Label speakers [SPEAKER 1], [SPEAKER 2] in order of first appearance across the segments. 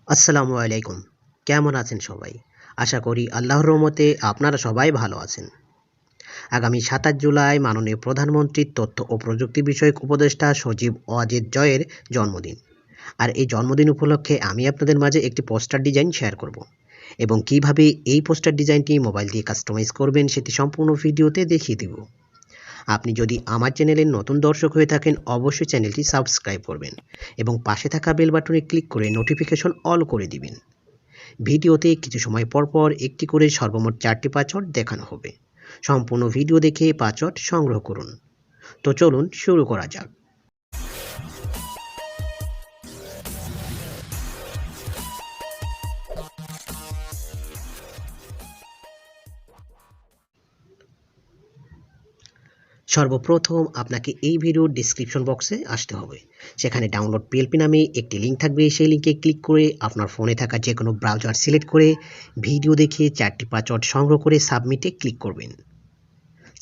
[SPEAKER 1] আসসালামু আলাইকুম। কেমন আছেন সবাই? আশা করি আল্লাহর রহমতে আপনারা সবাই ভালো আছেন। আগামী ২৭ জুলাই মাননীয় প্রধানমন্ত্রীর তথ্য ও প্রযুক্তি বিষয়ক উপদেষ্টা সজীব ওয়াজেদ জয়ের জন্মদিন। আর এই জন্মদিন উপলক্ষে আমি আপনাদের মাঝে একটি পোস্টার ডিজাইন শেয়ার করব এবং কিভাবে এই পোস্টার ডিজাইনটি মোবাইল দিয়ে কাস্টমাইজ করবেন সেটি সম্পূর্ণ ভিডিওতে দেখিয়ে দিব। আপনি যদি আমার চ্যানেলের নতুন দর্শক হয়ে থাকেন অবশ্যই চ্যানেলটি সাবস্ক্রাইব করবেন এবং পাশে থাকা বেল বাটনে ক্লিক করে নোটিফিকেশন অল করে দিবেন। ভিডিওতে কিছু সময় পর পর একটি করে সর্বমোট 4টি পাসওয়ার্ড দেখানো হবে। সম্পূর্ণ ভিডিও দেখে পাসওয়ার্ড সংগ্রহ করুন। তো চলুন শুরু করা যাক। সর্বপ্রথম আপনাকে এই ভিডিওর ডেসক্রিপশন বক্সে আসতে হবে। সেখানে ডাউনলোড পিএলপি নামে একটি লিঙ্ক থাকবে। সেই লিঙ্কে ক্লিক করে আপনার ফোনে থাকা যে কোনো ব্রাউজার সিলেক্ট করে ভিডিও দেখে 4টি পাসওয়ার্ড সংগ্রহ করে সাবমিটে ক্লিক করবেন।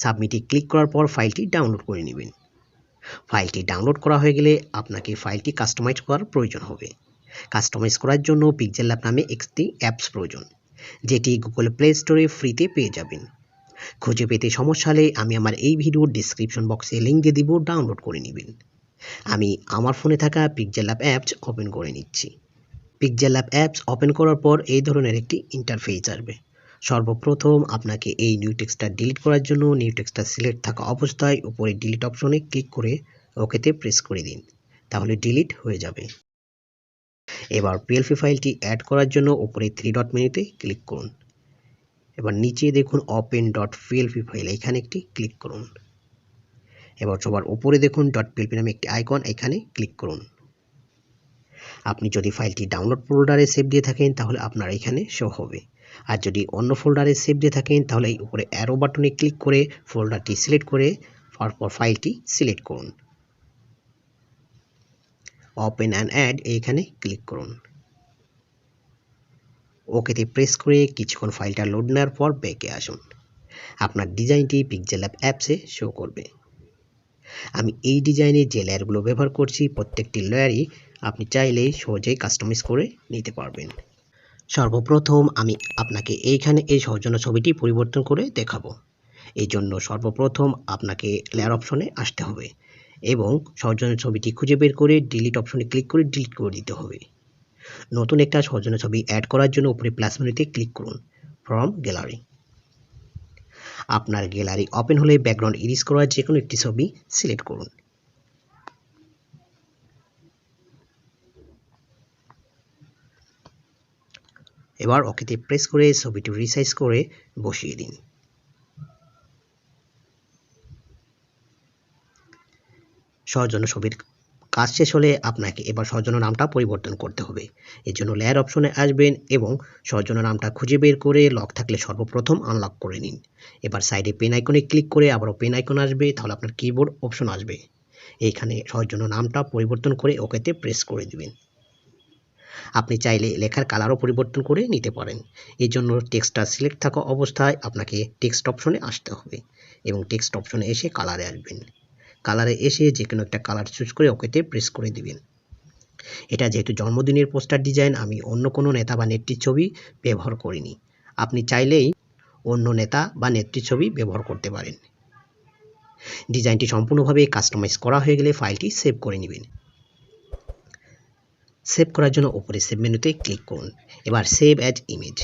[SPEAKER 1] সাবমিটে ক্লিক করার পর ফাইলটি ডাউনলোড করে নেবেন। ফাইলটি ডাউনলোড করা হয়ে গেলে আপনাকে ফাইলটি কাস্টমাইজ করার প্রয়োজন হবে। কাস্টমাইজ করার জন্য PixelLab নামে একটি অ্যাপস প্রয়োজন, যেটি গুগল প্লে স্টোরে ফ্রিতে পেয়ে যাবেন। খুঁজে পেতে সমস্যা হলে আমি আমার এই ভিডিওর ডিসক্রিপশন বক্সে লিঙ্ক দিয়ে দিব, ডাউনলোড করে নেবেন। আমি আমার ফোনে থাকা PixelLab অ্যাপস ওপেন করে নিচ্ছি। PixelLab অ্যাপস ওপেন করার পর এই ধরনের একটি ইন্টারফেস আসবে। সর্বপ্রথম আপনাকে এই নিউ টেক্সটটা ডিলিট করার জন্য নিউ টেক্সটটা সিলেক্ট থাকা অবস্থায় উপরে ডিলিট অপশনে ক্লিক করে ওকেতে প্রেস করে দিন, তাহলে ডিলিট হয়ে যাবে। এবার পিএলপি ফাইলটি অ্যাড করার জন্য উপরে 3 ডট মেনুতে ক্লিক করুন। এবার নিচে দেখুন ওপেন ডট পিএলপি ফাইল, এখানে একটি ক্লিক করুন। এবার সবার উপরে দেখুন ডট পিএলপি নামে একটি আইকন, এখানে ক্লিক করুন। আপনি যদি ফাইলটি ডাউনলোড ফোল্ডারে সেভ দিয়ে থাকেন তাহলে আপনার এখানে শো হবে, আর যদি অন্য ফোল্ডারে সেভ দিয়ে থাকেন তাহলে এই উপরে অ্যারো বাটনে ক্লিক করে ফোল্ডারটি সিলেক্ট করে তারপর ফাইলটি সিলেক্ট করুন। ওপেন অ্যান্ড অ্যাড এখানে ক্লিক করুন। ওকেতে প্রেস করে কিছুক্ষণ ফাইলটা লোড নেওয়ার পর ব্যাকে আসুন। আপনার ডিজাইনটি PixelLab অ্যাপসে শো করবে। আমি এই ডিজাইনে যে লেয়ারগুলো ব্যবহার করছি প্রত্যেকটি লেয়ারই আপনি চাইলেই সহজেই কাস্টমাইজ করে নিতে পারবেন। সর্বপ্রথম আমি আপনাকে এইখানে এই সৌজন্য ছবিটি পরিবর্তন করে দেখাবো। এই জন্য সর্বপ্রথম আপনাকে লেয়ার অপশনে আসতে হবে এবং সৌজন্য ছবিটি খুঁজে বের করে ডিলিট অপশনে ক্লিক করে ডিলিট করে দিতে হবে। নতুন একটা সৌজন্য ছবি অ্যাড করার জন্য উপরে প্লাস মেনুতে ক্লিক করুন, ফ্রম গ্যালারি। আপনার গ্যালারি ওপেন হলে ব্যাকগ্রাউন্ড ইরেজ করা যে কোনো একটি ছবি সিলেক্ট করুন। এবার ওকেতে প্রেস করে ছবিটি রিসাইজ করে বসিয়ে দিন। সৌজন্য ছবির কাজ শেষ হলে আপনাকে এবার সৌজন্য নামটা পরিবর্তন করতে হবে। এর জন্য লেয়ার অপশনে আসবেন এবং সৌজন্য নামটা খুঁজে বের করে লক থাকলে সর্বপ্রথম আনলক করে নিন। এবার সাইডে পেন আইকনে ক্লিক করে আবারও পেন আইকন আসবে, তাহলে আপনার কিবোর্ড অপশন আসবে। এইখানে সৌজন্য নামটা পরিবর্তন করে ওকেতে প্রেস করে দিবেন। আপনি চাইলে লেখার কালারও পরিবর্তন করে নিতে পারেন। এই জন্য টেক্সটটা সিলেক্ট থাকা অবস্থায় আপনাকে টেক্সট অপশনে আসতে হবে এবং টেক্সট অপশনে এসে কালারে আসবেন। কালারে এসে যে কোনো একটা কালার চুজ করে ওকেতে প্রেস করে দিবেন। এটা যেহেতু জন্মদিনের পোস্টার ডিজাইন, আমি অন্য কোনো নেতা বা নেত্রীর ছবি ব্যবহার করিনি। আপনি চাইলেই অন্য নেতা বা নেত্রীর ছবি ব্যবহার করতে পারেন। ডিজাইনটি সম্পূর্ণভাবে কাস্টমাইজ করা হয়ে গেলে ফাইলটি সেভ করে নেবেন। সেভ করার জন্য উপরে সেভ মেনুতে ক্লিক করুন। এবার সেভ অ্যাজ ইমেজ।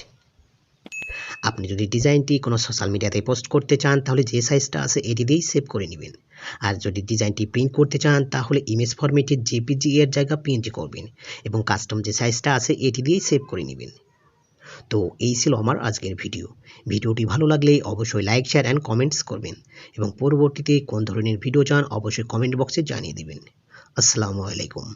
[SPEAKER 1] আপনি যদি ডিজাইনটি কোনো সোশ্যাল মিডিয়াতে পোস্ট করতে চান তাহলে যে সাইজটা আছে এটি দিয়েই সেভ করে নেবেন। আর যদি ডিজাইনটি প্রিন্ট করতে চান তাহলে ইমেজ ফরম্যাটে জেপিজি এর জায়গা পিএনজি করবেন এবং কাস্টম যে সাইজটা আছে এটি দিয়েই সেভ করে নেবেন। তো এই ছিল আমার আজকের ভিডিও। ভিডিওটি ভালো লাগলে অবশ্যই লাইক, শেয়ার অ্যান্ড কমেন্টস করবেন এবং পরবর্তীতে কোন ধরনের ভিডিও চান অবশ্যই কমেন্ট বক্সে জানিয়ে দিবেন। আসসালামু আলাইকুম।